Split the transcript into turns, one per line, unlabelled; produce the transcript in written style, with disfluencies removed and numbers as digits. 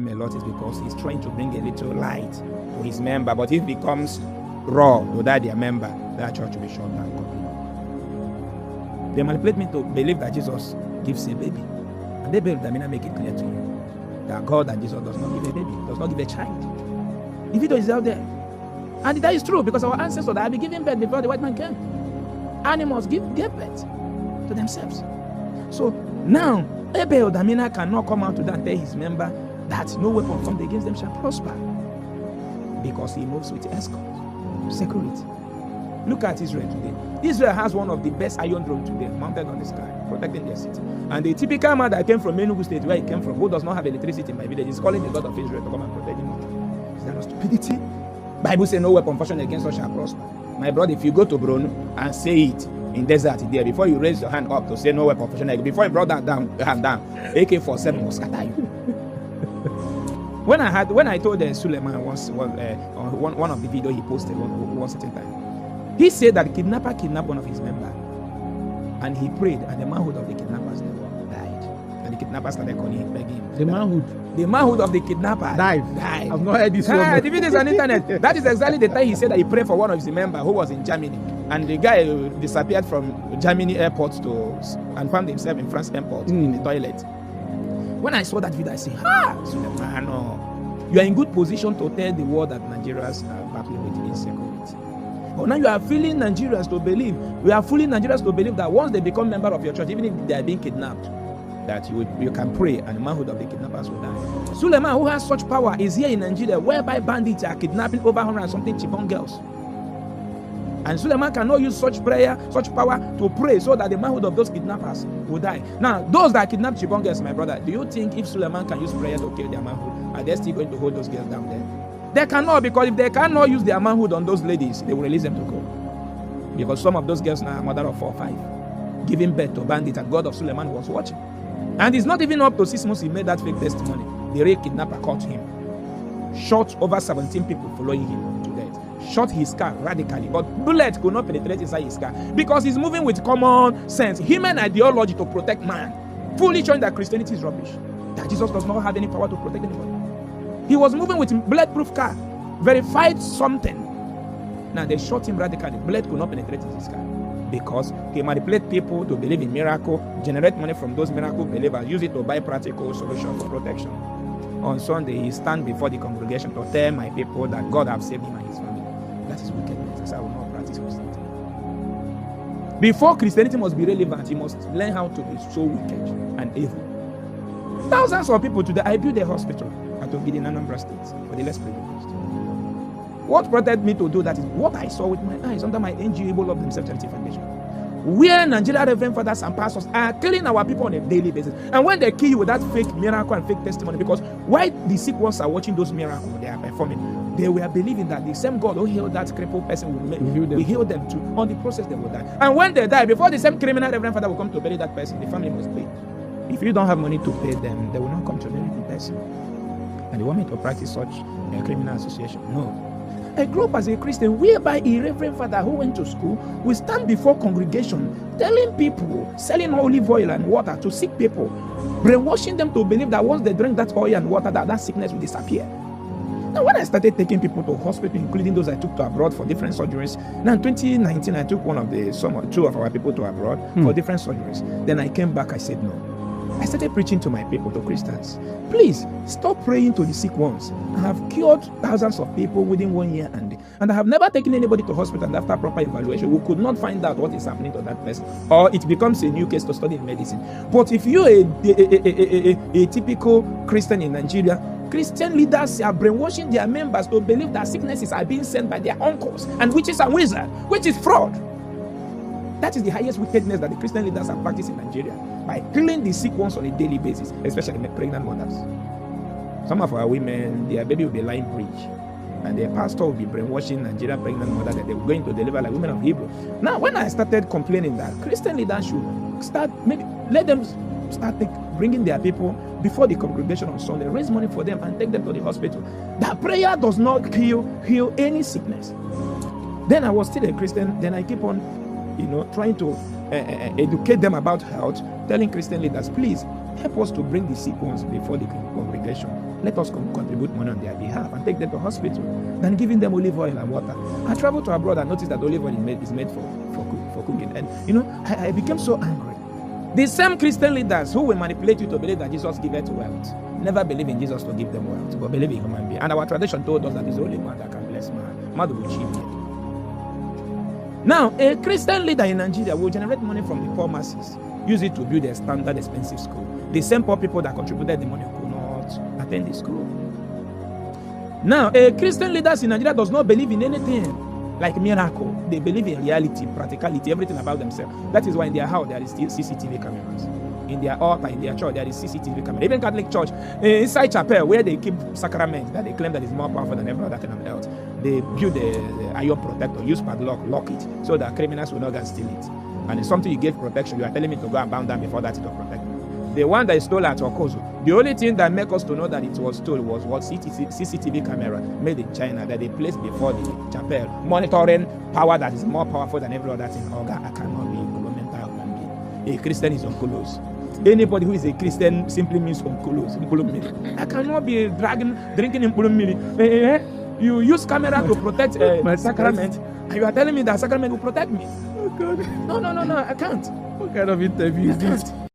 him a lot is because he's trying to bring a little light to his member. But if it becomes raw to that their member, that church will be shut down completely. They manipulate me to believe that Jesus gives a baby. And they believe that I make it clear to you that God and Jesus does not give a baby, does not give a child. The video is out there. And that is true because our ancestors had been giving birth before the white man came. Animals gave birth to themselves. So now, Abel Damina cannot come out to that and tell his member that no weapon formed against them shall prosper. Because he moves with escort, security. Look at Israel today. Israel has one of the best iron drones today, mounted on the sky, protecting their city. And the typical man that came from Enugu State, where he came from, who does not have electricity in my village, is calling the God of Israel to come and protect him. Is that not stupidity? Bible says no weapon fashioned against us shall prosper. My brother, if you go to Bruno and say it in desert there, before you raise your hand up to say no weapon fashioned, before you brought that down, your hand down, AK-47 will scatter you. When I told Suleiman once, on one of the video he posted one certain time, he said that the kidnapper kidnapped one of his members, and he prayed, and the manhood of the kidnappers never died. And the kidnappers started calling him, begging him.
The manhood of the kidnapper
died.
I've not heard this one.
The video is on the internet. That is exactly the time he said that he prayed for one of his members who was in Germany, and the guy disappeared from Germany airport and found himself in France airport in the toilet. When I saw that video, I said, Suleiman, you are in good position to tell the world that Nigerians are battling with insecurity. But now you are fooling Nigerians to believe, that once they become member of your church, even if they are being kidnapped, that you can pray and the manhood of the kidnappers will die. Suleiman, who has such power, is here in Nigeria, whereby bandits are kidnapping over 100 and something Chibon girls. And Suleiman cannot use such prayer, such power to pray so that the manhood of those kidnappers will die. Now, those that kidnap Chibon girls, my brother, do you think if Suleiman can use prayer to kill their manhood, are they still going to hold those girls down there? They cannot, because if they cannot use their manhood on those ladies, they will release them to go. Because some of those girls now are mother of 4 or 5, giving birth to bandits, and God of Suleiman was watching. And it's not even up to 6 months he made that fake testimony. The real kidnapper caught him, shot over 17 people following him to death, shot his car radically, but bullets could not penetrate inside his car because he's moving with common sense, human ideology to protect man, fully showing that Christianity is rubbish, that Jesus does not have any power to protect anybody. He was moving with bulletproof car, verified something. Now they shot him radically. Blood could not penetrate his car because he manipulated people to believe in miracle, generate money from those miracle believers, use it to buy practical solutions for protection. On Sunday, he stand before the congregation to tell my people that God have saved him and his family. That is wickedness. That's how I will not practice Christianity. Before Christianity must be relevant, he must learn how to be so wicked and evil. Thousands of people today. I built a hospital at Ogidi in Anambra State for the less privileged. What prompted me to do that is what I saw with my eyes under my NGO Able of Themselves Charity Foundation, where Nigeria Reverend Fathers and Pastors are killing our people on a daily basis. And when they kill you with that fake miracle and fake testimony, because why the sick ones are watching those miracles they are performing, they were believing that the same God who healed that crippled person will heal them too. On the process, they will die. And when they die, before the same criminal Reverend Father will come to bury that person, the family must pay. If you don't have money to pay them, they will not come to bury the person. And they want me to practice such a criminal association? No. I grew up as a Christian, whereby a Reverend Father who went to school will stand before congregation, telling people, selling olive oil and water to sick people, brainwashing them to believe that once they drink that oil and water, that sickness will disappear. Now, when I started taking people to hospital, including those I took to abroad for different surgeries, now in 2019, I took two of our people to abroad for different surgeries. Then I came back, I said no. I started preaching to my people, to Christians. Please, stop praying to the sick ones. I have cured thousands of people within 1 year, and I have never taken anybody to hospital, and after proper evaluation, we could not find out what is happening to that person, or it becomes a new case to study in medicine. But if you're a typical Christian in Nigeria, Christian leaders are brainwashing their members to believe that sicknesses are being sent by their uncles and witches and wizards, which is fraud. That is the highest wickedness that the Christian leaders are practicing in Nigeria, by killing the sick ones on a daily basis, especially pregnant mothers. Some of our women, their baby will be lying breech, and their pastor will be brainwashing Nigerian pregnant mothers that they were going to deliver like women of Hebrew. Now, when I started complaining that Christian leaders should start, maybe let them start bringing their people before the congregation on Sunday, raise money for them and take them to the hospital. That prayer does not heal any sickness. Then I was still a Christian. Then I keep on, trying to educate them about health, telling Christian leaders, please help us to bring the sick ones before the congregation. let us contribute money on their behalf and take them to hospital than giving them olive oil and water. I traveled to abroad and noticed that olive oil is made for cooking. And I became so angry. The same Christian leaders who will manipulate you to believe that Jesus giveth wealth never believe in Jesus to give them wealth, but believe in human being. And our tradition told us that it's only man that can bless man. Man will cheat. Now, a Christian leader in Nigeria will generate money from the poor masses, use it to build a standard expensive school. The same poor people that contributed the money could not attend the school. Now, a Christian leader in Nigeria does not believe in anything like miracle. They believe in reality, practicality, everything about themselves. That is why in their house there is still CCTV cameras. In their altar, in their church, there is CCTV camera. Even Catholic Church, inside chapel, where they keep sacraments that they claim that is more powerful than every other thing on earth, they build the iron protector, use padlock, lock it, so that criminals will not go and steal it. And it's something you gave protection. You are telling me to go and bound down before that it will protect me. The one that is stolen at Okozo, the only thing that makes us to know that it was stolen was what CCTV camera made in China that they placed before the chapel, monitoring power that is more powerful than every other thing. I cannot be mental human being. A Christian is onkelos. Anybody who is a Christian simply means onkelos. I cannot be drinking impulum. You use camera to protect my sacrament, and you are telling me that sacrament will protect me.
Oh God.
No, I can't.
What kind of interview is this?